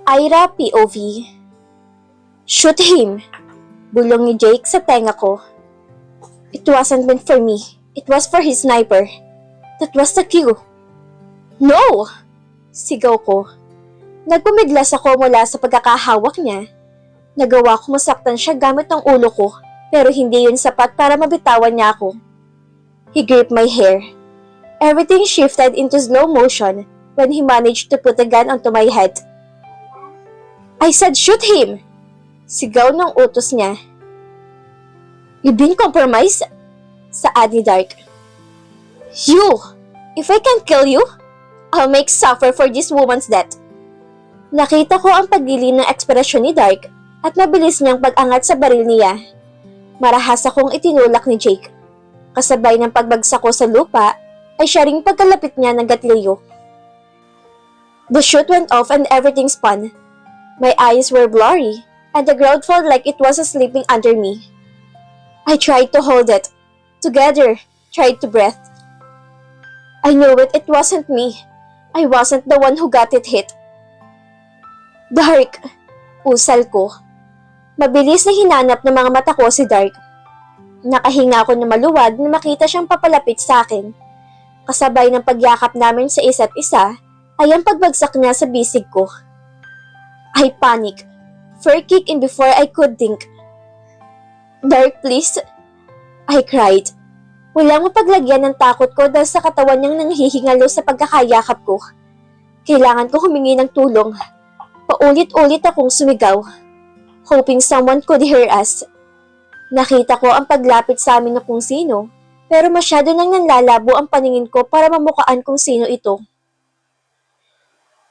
Ira POV. Shoot him! Bulong ni Jake sa tenga ko. It wasn't meant for me. It was for his sniper. That was the cue. No! Sigaw ko. Nagpumiglas ako mula sa pagkakahawak niya. Nagawa ko masaktan siya gamit ang ulo ko, pero hindi yun sapat para mabitawan niya ako. He gripped my hair. Everything shifted into slow motion when he managed to put a gun onto my head. I said shoot him! Sigaw ng utos niya. You've been compromised? Saad ni Dark. You! If I can't kill you, I'll make suffer for this woman's death. Nakita ko ang pagdilim ng ekspresyon ni Dark at mabilis niyang pag-angat sa baril niya. Marahas akong itinulak ni Jake. Kasabay ng pagbagsak ko sa lupa ay siya ring pagkalapit niya ng gatilyo. The shoot went off and everything spun. My eyes were blurry and the ground felt like it was sleeping under me. I tried to hold it. Together, tried to breathe. I knew it wasn't me. I wasn't the one who got it hit. Dark! Usal ko. Mabilis na hinanap ng mga mata ko si Dark. Nakahinga ako na maluwag na makita siyang papalapit sa akin. Kasabay ng pagyakap namin sa isa't isa ay ang pagbagsak niya sa bisig ko. I panicked. Fur kick in before I could think. Dark, please. I cried. Walang mapaglagyan ng takot ko dahil sa katawan niyang nanghihingalo sa pagkakayakap ko. Kailangan ko humingi ng tulong. Paulit-ulit akong sumigaw, hoping someone could hear us. Nakita ko ang paglapit sa amin na kung sino, pero masyado nang nanlalabo ang paningin ko para mamukaan kung sino ito.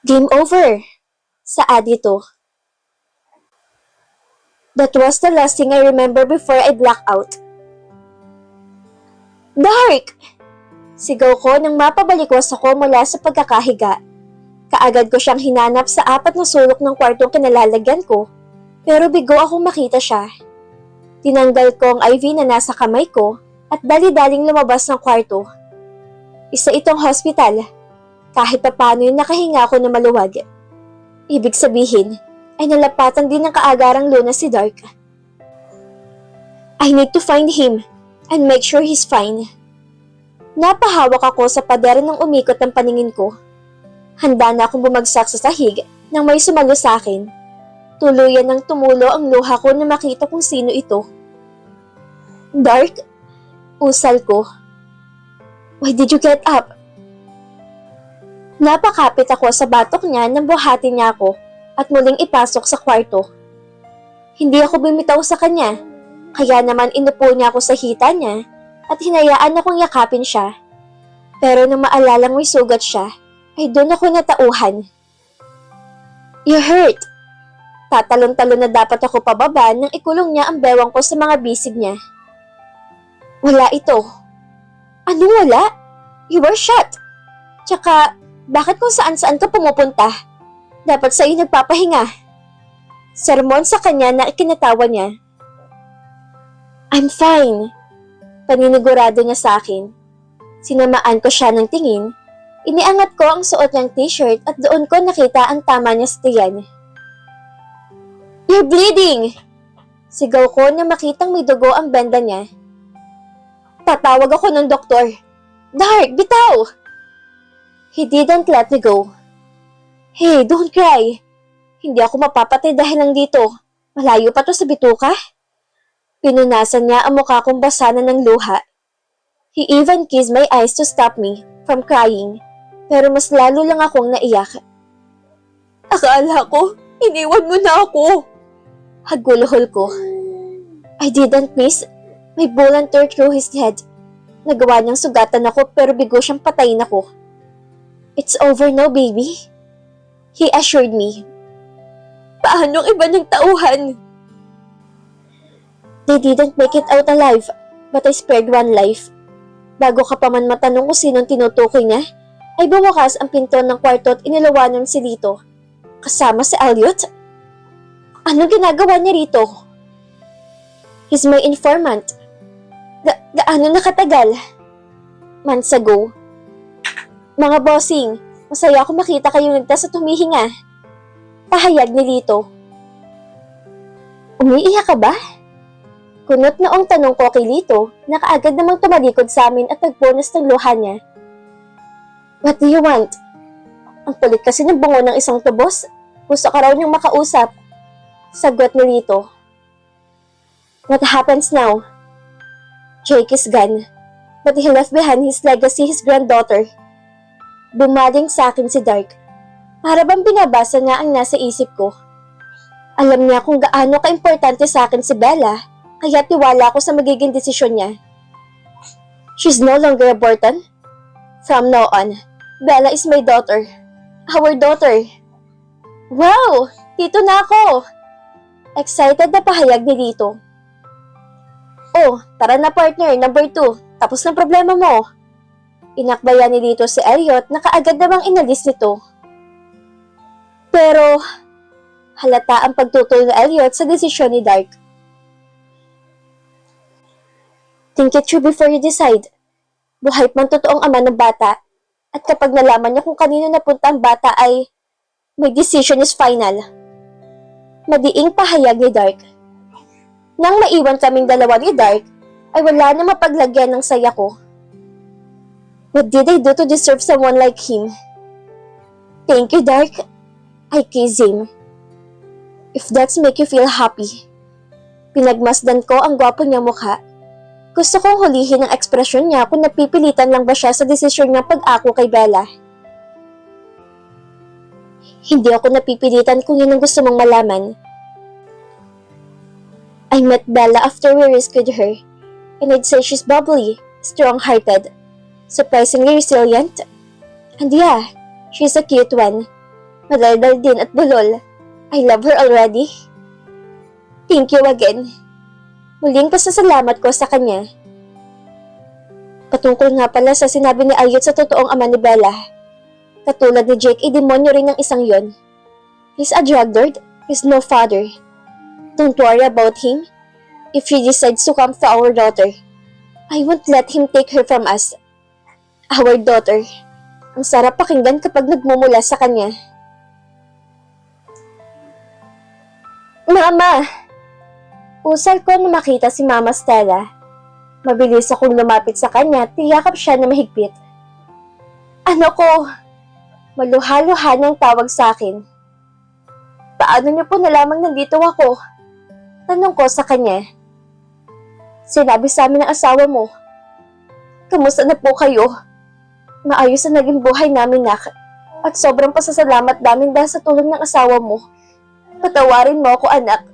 Game over! Saad ito. That was the last thing I remember before I blacked out. Dark! Sigaw ko nang mapabalikwas ako mula sa pagkakahiga. Kaagad ko siyang hinanap sa apat na sulok ng kwartong kinalalagyan ko, pero bigo akong makita siya. Tinanggal ko ang IV na nasa kamay ko at dali-daling lumabas ng kwarto. Isa itong hospital. Kahit pa paano yung nakahinga ako na maluwag. Ibig sabihin, ay nalapatan din ng kaagarang luna si Dark. I need to find him and make sure he's fine. Napahawak ako sa pader nang umikot ang paningin ko. Handa na akong bumagsak sa sahig nang may sumalo sa akin. Tuluyan nang tumulo ang luha ko na makita kung sino ito. Dark? Usal ko. Why did you get up? Napakapit ako sa batok niya nang buhatin niya ako at muling ipasok sa kwarto. Hindi ako bumitaw sa kanya, kaya naman inupo niya ako sa hita niya at hinayaan akong yakapin siya. Pero nang maalalang may sugat siya, ay doon ako natauhan. You hurt! Tatalon-talon na dapat ako pababa nang ikulong niya ang bewang ko sa mga bisig niya. Wala ito. Anong wala? You were shot. Tsaka, bakit kung saan-saan ka pumupunta? Dapat sa'yo nagpapahinga. Sermon sa kanya na ikinatawa niya. I'm fine. Paninigurado niya sa akin. Sinamaan ko siya ng tingin. Iniangat ko ang suot niyang t-shirt at doon ko nakita ang tama niya sa tiyan. You're bleeding! Sigaw ko na makitang may dugo ang benda niya. Tatawag ako ng doktor. Dark, bitaw! He didn't let me go. Hey, don't cry. Hindi ako mapapatay dahil lang dito. Malayo pa to sa bituka. Pinunasan niya ang mukha kong basa na ng luha. He even kissed my eyes to stop me from crying. Pero mas lalo lang akong naiyak. Akala ko, iniwan mo na ako. Haguluhol ko. I didn't miss. May bullet tore through his head. Nagawa niyang sugatan ako pero bigo siyang patayin ako. It's over now, baby. He assured me. Paanong iba ng tauhan? They didn't make it out alive, but I spared one life. Bago ka pa man matanong kung sinong tinutukoy niya, ay bumukas ang pinto ng kwarto at inilawanan si Lito. Kasama si Elliot? Anong ginagawa niya rito? He's my informant. Gaano nakatagal? Months ago. Mga bossing, masaya ako makita kayong nagtas at humihinga. Pahayag ni Lito. Umiiyak ka ba? Kunot noong tanong ko kay Lito na kaagad namang tumalikod sa amin at nagbonos ng luha niya. What do you want? Ang kulit kasi ng bungo ng isang tubos. Gusto ka raw niyang makausap. Sagot ni Lito. What happens now? Jake is gone, but he left behind his legacy, his granddaughter. Bumaling sa akin si Dark. Para bang binabasa niya ang nasa isip ko. Alam niya kung gaano ka-importante sa akin si Bella, kaya tiwala ako sa magiging desisyon niya. She's no longer a Burton. From now on, Bella is my daughter. Our daughter. Wow! Dito na ako! Excited na pahayag ni Lito. Oh, tara na partner, number 2. Tapos ng problema mo. Inakbayan ni Lito si Elliot na kaagad namang inalis nito. Pero, halata ang pagtutol ni Elliot sa desisyon ni Dark. Think it through before you decide. Buhay man totoong ama ng bata, at kapag nalaman niya kung kanino napunta ang bata ay, my decision is final. Madiing pahayag ni Dark. Nang maiwan kaming dalawa ni Dark, ay wala na mapaglagyan ng saya ko. What did I do to deserve someone like him? Thank you, Dark. I kiss him. If that's make you feel happy. Pinagmasdan ko ang gwapo niyang mukha. Gusto kong hulihin ang ekspresyon niya kung napipilitan lang ba siya sa desisyon niyang pag-ako kay Bella. Hindi ako napipilitan kung yun ang gusto mong malaman. I met Bella after we rescued her, and I'd say she's bubbly, strong-hearted, surprisingly resilient. And yeah, she's a cute one. Madaldal din at bulol. I love her already. Thank you again. Muling pasasalamat ko sa kanya. Patungkol nga pala sa sinabi ni Elliot sa totoong ama ni Bella. Katulad ni Jake, demonyo rin ng isang yon. He's a drug lord. He's no father. Don't worry about him. If she decides to come to our daughter, I won't let him take her from us. Our daughter. Ang sarap pakinggan kapag nagmumula sa kanya. Mama! Usal ko na makita si Mama Stella. Mabilis akong lumapit sa kanya at tiyakap siya na mahigpit. Ano ko? Maluha-luha niyang tawag sa akin. Paano niyo po nalamang nandito ako? Tanong ko sa kanya. Sinabi sa amin ng asawa mo. Kamusta na po kayo? Maayos na naging buhay namin, nak. At sobrang pasasalamat namin dahil sa tulong ng asawa mo. Patawarin mo ako, anak.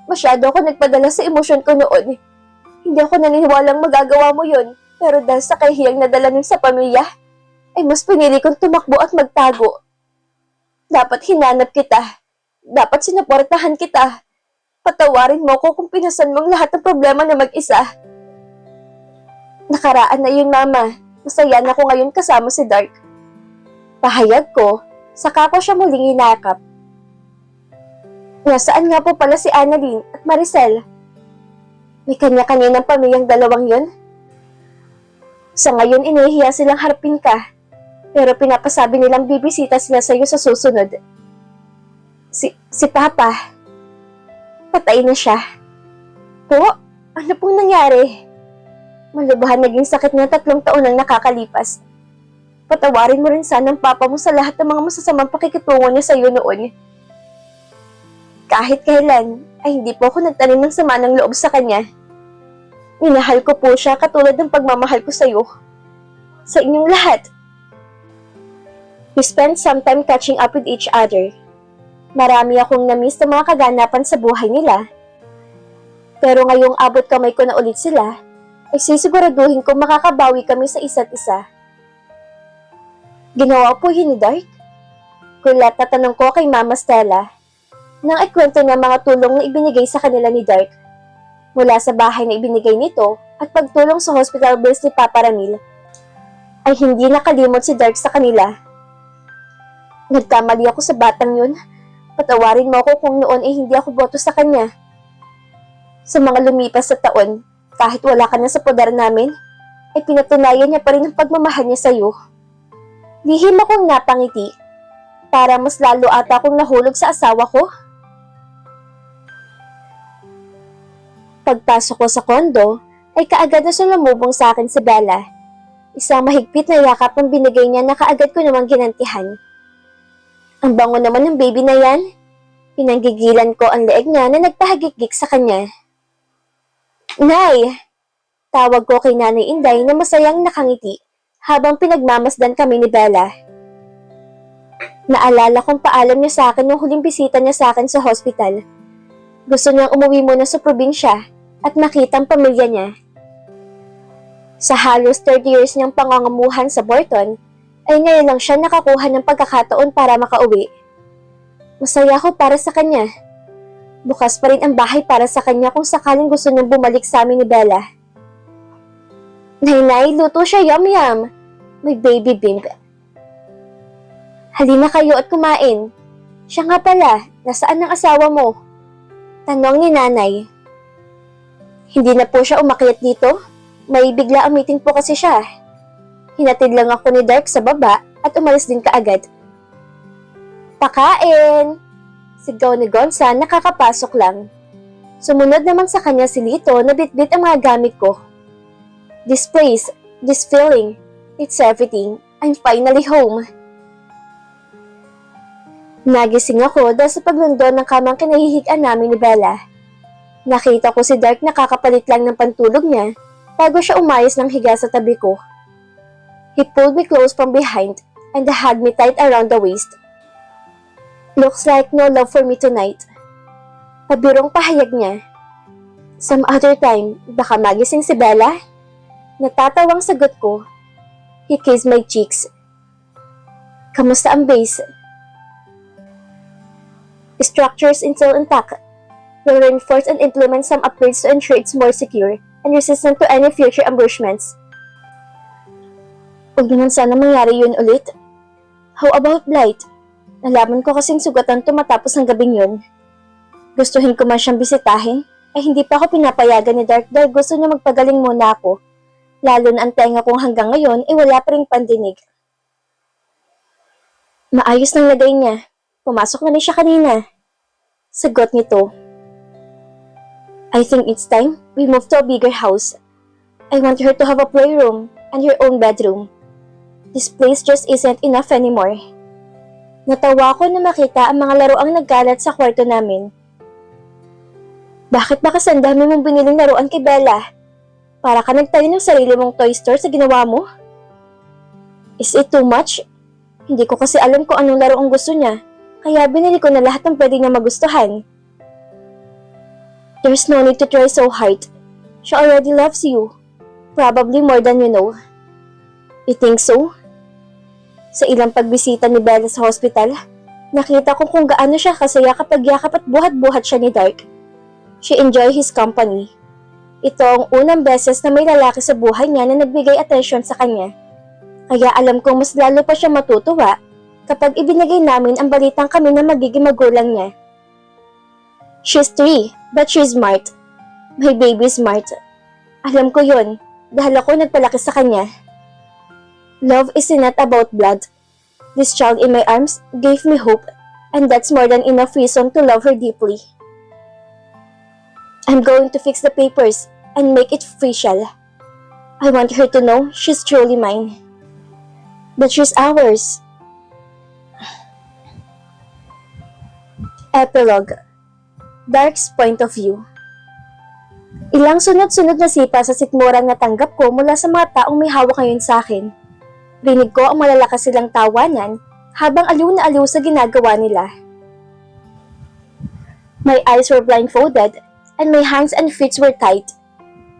Masyado ako nagpadala sa emosyon ko noon. Hindi ako naniniwalang magagawa mo yun. Pero dahil sa kahiyang nadala niyo sa pamilya, ay mas pinili kong tumakbo at magtago. Dapat hinanap kita. Dapat sinuportahan kita. Patawarin mo ko kung pinasan mong lahat ng problema na mag-isa. Nakaraan na yun, Mama. Masaya na ako ngayon kasama si Dark. Pahayag ko, saka ko siya muling hinakap. Nasaan nga po pala si Annalyn at Maricel? May kanya-kanya ng pamilyang dalawang yun? Sa ngayon, inihiya silang harapin ka. Pero pinapasabi nilang bibisita sila sa iyo sa susunod. Si Papa. Patay na siya. Po? Ano pong nangyari? Malubhan naging sakit niya 3 taon ang nakakalipas. Patawarin mo rin sana ang Papa mo sa lahat ng mga masasamang pakikitungo niya sa iyo noon. Kahit kailan, ay hindi po ako nagtanim ng sama ng loob sa kanya. Minahal ko po siya katulad ng pagmamahal ko sa iyo. Sa inyong lahat. We spent some time catching up with each other. Marami akong na-miss na mga kaganapan sa buhay nila. Pero ngayong abot kamay ko na ulit sila, ay sisiguraduhin ko makakabawi kami sa isa't isa. Ginawa po yun ni Dark? Kulat na tanong ko kay Mama Stella. Nang ikwento niya mga tulong na ibinigay sa kanila ni Dark. Mula sa bahay na ibinigay nito at pagtulong sa hospital bills ni Papa Ramil, ay hindi nakalimot si Dark sa kanila. Nagkamali ako sa batang yun. Patawarin mo ako kung noon ay hindi ako boto sa kanya. Sa mga lumipas na taon, kahit wala ka na sa poder namin, ay pinatunayan niya pa rin ang pagmamahal niya sa iyo. Lihim akong napangiti. Para mas lalo ata akong nahulog sa asawa ko. Pagpasok ko sa kondo, ay kaagad na sumalubong sa akin si Bella. Isang mahigpit na yakap ang binigay niya na kaagad ko namang ginantihan. Ang bango naman ng baby na yan. Pinanggigilan ko ang leeg niya na nagpahagikik sa kanya. Nay! Tawag ko kay Nanay Inday na masayang nakangiti habang pinagmamasdan kami ni Bella. Naalala kong paalam niya sa akin nung huling bisita niya sa akin sa hospital. Gusto niyang umuwi muna sa probinsya at makita ang pamilya niya. Sa halos 30 years niyang pangangamuhan sa Borton, ay ngayon lang siya nakakuha ng pagkakataon para makauwi. Masaya ako para sa kanya. Bukas pa rin ang bahay para sa kanya kung sakaling gusto niyang bumalik sa amin ni Bella. Nay, luto siya, yum-yum. May baby bimp. Halina kayo at kumain. Siya nga pala, nasaan ang asawa mo? Tanong ni Nanay. Hindi na po siya umakyat dito. May bigla ang meeting po kasi siya. Hinatid lang ako ni Dark sa baba at umalis din kaagad. Pakain! Sigaw ni Gonza nakakapasok lang. Sumunod naman sa kanya si Lito na bitbit ang mga gamit ko. This place, this feeling, it's everything. I'm finally home. Nagising ako dahil sa paglundon ng kamang kinahihigaan namin ni Bella. Nakita ko si Dark nakakapalit lang ng pantulog niya bago siya umayos ng higa sa tabi ko. He pulled me close from behind and hugged me tight around the waist. Looks like no love for me tonight. Pabirong pahayag niya. Some other time, baka magising si Bella? Natatawang sagot ko. He kissed my cheeks. Kamusta ang base? Structures still intact. We'll reinforce and implement some upgrades to ensure it's more secure and resistant to any future ambushments. Huwag naman sana mangyari yun ulit. How about Blight? Nalaman ko kasing sugatan to matapos ang gabing yun. Gustuhin ko man siyang bisitahin, ay hindi pa ako pinapayagan ni Dark dahil gusto niya magpagaling muna ako. Lalo na ang tenga kong hanggang ngayon ay wala pa ring pandinig. Maayos ng lagay niya. Pumasok na rin siya kanina. Sagot nito. I think it's time we move to a bigger house. I want her to have a playroom and her own bedroom. This place just isn't enough anymore. Natawa ko na makita ang mga laruang nagkalat sa kwarto namin. Bakit ba kasi ang dami mong biniling laruan kay Bella? Para ka nagtayo ng sarili mong toy store sa ginawa mo? Is it too much? Hindi ko kasi alam kung anong laro ang gusto niya, kaya binili ko na lahat ng pwede niya magustuhan. There's no need to try so hard. She already loves you. Probably more than you know. You think so? Sa ilang pagbisita ni Bella sa hospital, nakita ko kung gaano siya kasaya kapag yakap at buhat-buhat siya ni Dark. She enjoyed his company. Ito ang unang beses na may lalaki sa buhay niya na nagbigay atensyon sa kanya. Kaya alam kong mas lalo pa siya matutuwa kapag ibinigay namin ang balitang kami na magiging magulang niya. She's 3, but she's smart. My baby smart. Alam ko yun, dahil ako nagpalaki sa kanya. Love is not about blood. This child in my arms gave me hope, and that's more than enough reason to love her deeply. I'm going to fix the papers and make it official. I want her to know she's truly mine. But she's ours. Epilogue. Dark's point of view. Ilang sunod-sunod na sipa sa sikmurang natanggap ko mula sa mga taong may hawak ngayon sa akin. Rinig ko ang malalakas silang tawanan habang aliw na aliw sa ginagawa nila. My eyes were blindfolded and my hands and feet were tied,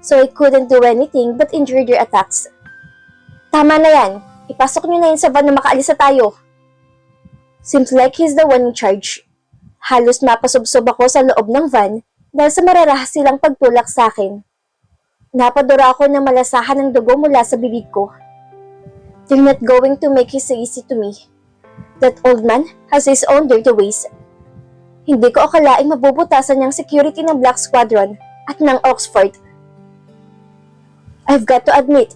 so I couldn't do anything but endure their attacks. Tama na yan, ipasok niyo na yun sa van na makaalis na tayo. Seems like he's the one in charge. Halos mapasubsob ako sa loob ng van dahil sa mararahas silang pagtulak sa akin. Napadura ako ng malasahan ng dugo mula sa bibig ko. They're not going to make it so easy to me. That old man has his own dirty ways. Hindi ko akalaing mabubutasan niyang security ng Black Squadron at ng Oxford. I've got to admit,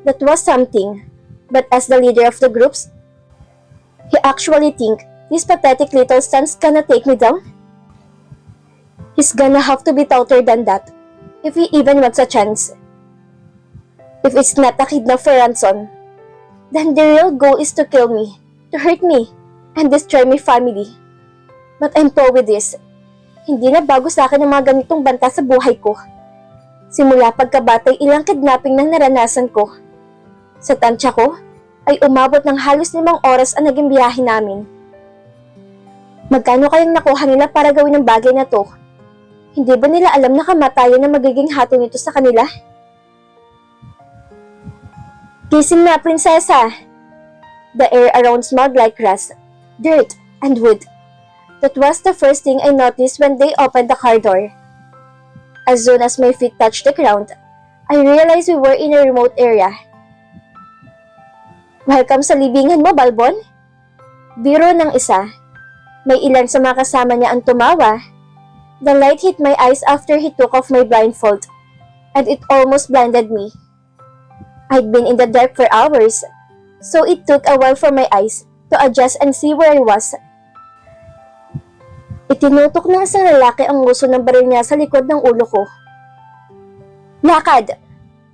that was something. But as the leader of the groups, he actually think this pathetic little stunt's gonna take me down? He's gonna have to be tougher than that, if he even wants a chance. If it's not a kidnap for ransom, then the real goal is to kill me, to hurt me, and destroy my family. But I'm through with this. Hindi na bago sa akin ang mga ganitong banta sa buhay ko. Simula pagkabatay, ilang kidnapping nang naranasan ko. Sa tansya ko, ay umabot ng halos 5 oras ang naging biyahe namin. Magkano kayang nakuha nila para gawin ang bagay na to? Hindi ba nila alam na kamatayan na magiging hato nito sa kanila? Gising na, prinsesa! The air around smelled like grass, dirt, and wood. That was the first thing I noticed when they opened the car door. As soon as my feet touched the ground, I realized we were in a remote area. Welcome sa libingan mo, Balbon? Biro ng isa. May ilan sa mga kasama niya ang tumawa. The light hit my eyes after he took off my blindfold, and it almost blinded me. I'd been in the dark for hours, so it took a while for my eyes to adjust and see where I was. Itinutok ng isang lalaki ang nguso ng baril niya sa likod ng ulo ko. Lakad!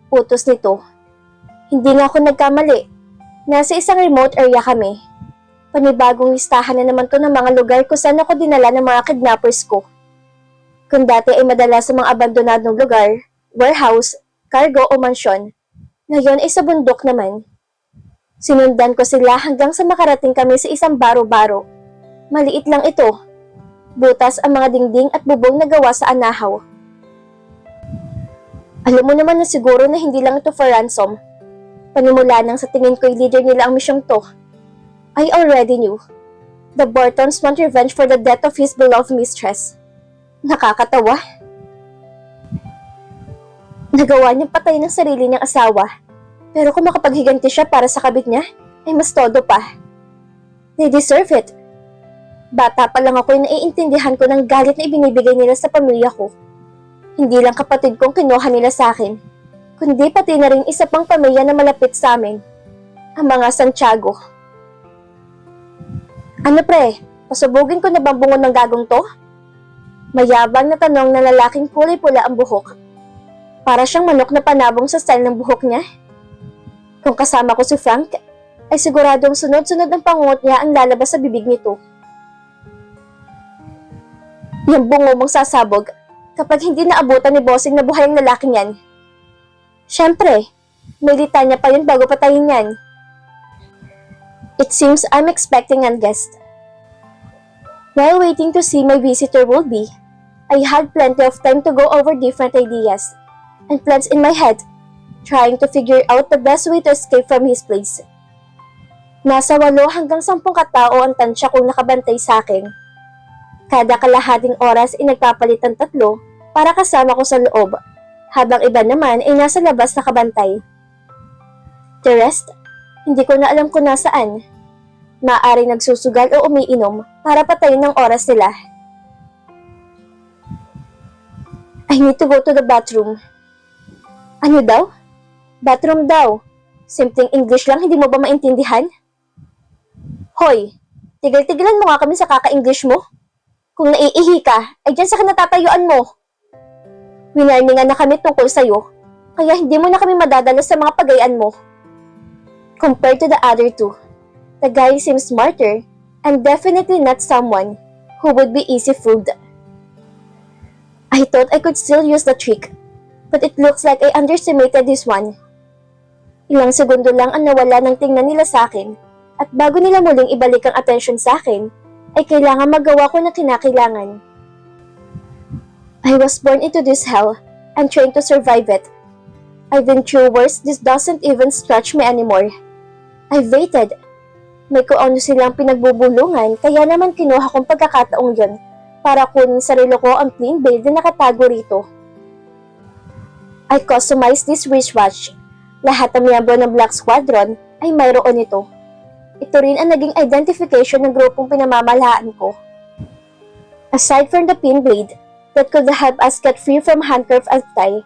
Utos nito. Hindi nga ako nagkamali. Nasa isang remote area kami. Panibagong listahan na naman to ng mga lugar kung saan ako dinala ng mga kidnappers ko. Kung dati ay madalas sa mga abandonadong lugar, warehouse, cargo o mansyon, ngayon ay sa bundok naman. Sinundan ko sila hanggang sa makarating kami sa isang baro-baro. Maliit lang ito. Butas ang mga dingding at bubong na gawa sa anahaw. Alam mo naman na siguro na hindi lang ito for ransom. Panimula nang sa tingin ko'y leader nila ang misyong to. I already knew. The Bartons want revenge for the death of his beloved mistress. Nakakatawa. Nagawa niyang patay ng sarili niyang asawa. Pero kung makapaghiganti siya para sa kabit niya, ay mas todo pa. They deserve it. Bata pa lang ako ay naiintindihan ko ng galit na ibinibigay nila sa pamilya ko. Hindi lang kapatid kong kinuha nila sa akin, kundi pati na rin isa pang pamilya na malapit sa amin, ang mga Santiago. Ano pre, pasubugin ko na bang bungo ng gagong to? Mayabang na tanong na lalaking kulay pula ang buhok. Para siyang manok na panabong sa style ng buhok niya. Kung kasama ko si Frank, ay siguradong sunod-sunod ang pangungot niya ang lalabas sa bibig nito. Yung bungo mong sasabog kapag hindi naabutan ni bossing na buhay ang lalaking yan. Siyempre, may litanya pa yun bago patayin yan. It seems I'm expecting a guest. While waiting to see my visitor will be, I had plenty of time to go over different ideas and plans in my head, trying to figure out the best way to escape from his place. Nasa 8 hanggang 10 katao ang tansya kong nakabantay sa akin. Kada kalahating oras ay nagpapalitan 3 para kasama ko sa loob, habang iba naman ay nasa labas na kabantay. The rest, hindi ko na alam kung nasaan. Maaaring nagsusugal o umiinom para patayin ng oras nila. I need to go to the bathroom. Ano daw? Bathroom daw. Simpleng English lang, hindi mo ba maintindihan? Hoy, tigil-tigilan mo nga kami sa kaka-English mo. Kung naiihi ka, ay dyan sa kinatatayuan mo. Winarningan na kami tungkol sa'yo, kaya hindi mo na kami madadala sa mga pagayaan mo. Compared to the other two, the guy seems smarter and definitely not someone who would be easy fooled. I thought I could still use the trick, but it looks like I underestimated this one. Ilang segundo lang ang nawala ng tingnan nila sa akin, at bago nila muling ibalik ang atensyon sa akin, ay kailangan magawa ko na kinakailangan. I was born into this hell and trained to survive it. I've been through worse, this doesn't even stretch me anymore. I've waited. May kung ano silang pinagbubulungan, kaya naman kinuha kong pagkakataong yun para kunin sa relo ko ang plain blade na nakatago rito. I customized this wristwatch. Lahat ng miyembro ng Black Squadron ay mayroon nito. Ito rin ang naging identification ng grupong pinamamalaan ko. Aside from the pin blade that could help us get free from handcuff and tie,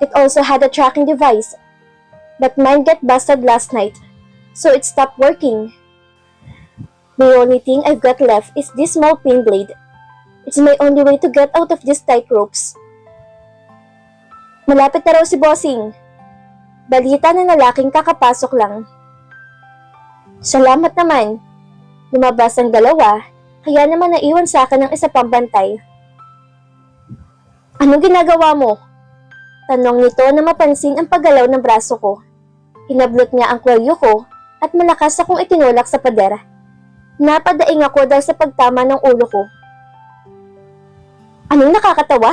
it also had a tracking device. But mine got busted last night, so it stopped working. The only thing I've got left is this small pin blade. It's my only way to get out of these tight ropes. Malapit na raw si Bossing. Balita ng lalaking kakapasok lang. Salamat naman. Lumabas ang dalawa, kaya naman naiwan sa akin ng isa pang bantay. Anong ginagawa mo? Tanong nito na mapansin ang paggalaw ng braso ko. Hinablot niya ang kwelyo ko at malakas akong itinulak sa pader. Napadaing ako dahil sa pagtama ng ulo ko. Anong nakakatawa?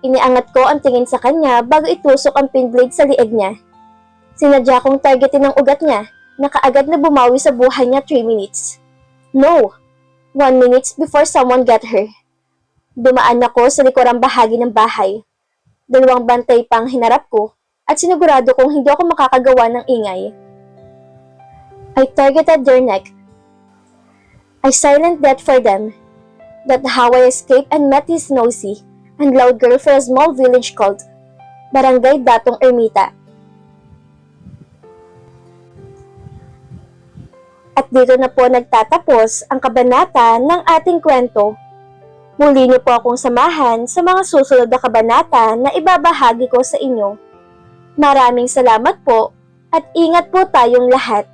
Iniangat ko ang tingin sa kanya bago itusok ang pin blade sa lieg niya. Sinadya kong targetin ang ugat niya na kaagad na bumawi sa buhay niya 3 minutes. No! 1 minute before someone got her. Dumaan ako sa likurang bahagi ng bahay. 2 bantay pang hinarap ko at sinigurado kong hindi ako makakagawa ng ingay. I targeted their neck. I silent that for them. That's how I escaped and met his nosy and loud girl for a small village called Barangay Datong Ermita. At dito na po nagtatapos ang kabanata ng ating kwento. Muli niyo po akong samahan sa mga susunod na kabanata na ibabahagi ko sa inyo. Maraming salamat po at ingat po tayong lahat.